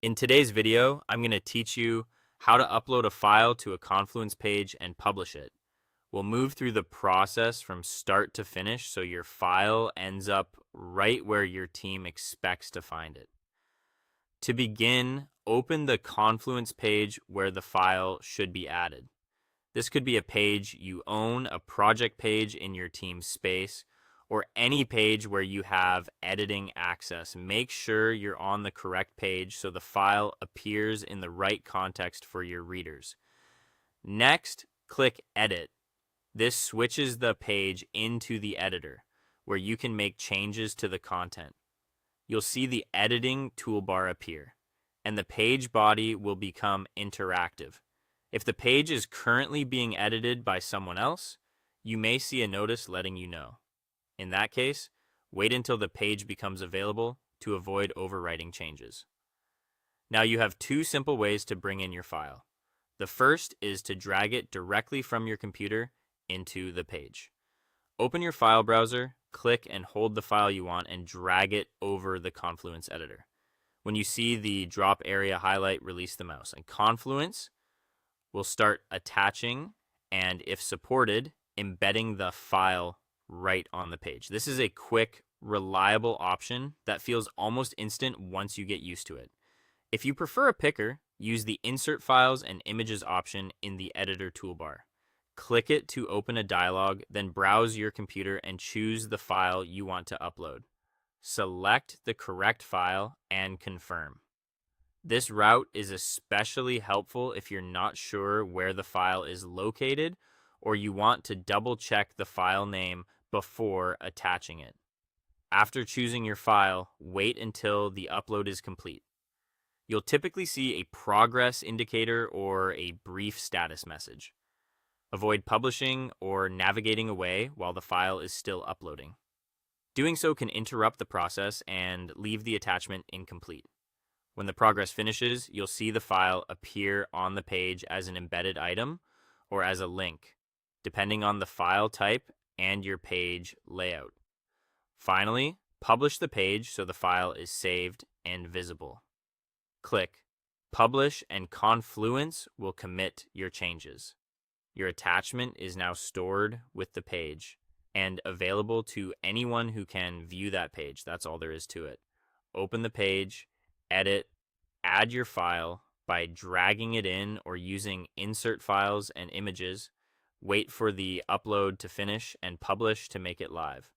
In today's video, I'm going to teach you how to upload a file to a Confluence page and publish it. We'll move through the process from start to finish so your file ends up right where your team expects to find it. To begin, open the Confluence page where the file should be added. This could be a page you own, a project page in your team's space, or any page where you have editing access. Make sure you're on the correct page so the file appears in the right context for your readers. Next, click Edit. This switches the page into the editor, where you can make changes to the content. You'll see the editing toolbar appear, and the page body will become interactive. If the page is currently being edited by someone else, you may see a notice letting you know. In that case, wait until the page becomes available to avoid overwriting changes. Now you have two simple ways to bring in your file. The first is to drag it directly from your computer into the page. Open your file browser, click and hold the file you want, and drag it over the Confluence editor. When you see the drop area highlight, release the mouse. And Confluence will start attaching and, if supported, embedding the file right on the page. This is a quick, reliable option that feels almost instant once you get used to it. If you prefer a picker, use the Insert Files and Images option in the Editor toolbar. Click it to open a dialog, then browse your computer and choose the file you want to upload. Select the correct file and confirm. This route is especially helpful if you're not sure where the file is located or you want to double check the file name before attaching it. After choosing your file, wait until the upload is complete. You'll typically see a progress indicator or a brief status message. Avoid publishing or navigating away while the file is still uploading. Doing so can interrupt the process and leave the attachment incomplete. When the progress finishes, you'll see the file appear on the page as an embedded item or as a link, depending on the file type and your page layout. Finally, publish the page so the file is saved and visible. Click Publish and Confluence will commit your changes. Your attachment is now stored with the page and available to anyone who can view that page. That's all there is to it. Open the page, edit, add your file by dragging it in or using Insert Files and Images. Wait for the upload to finish and publish to make it live.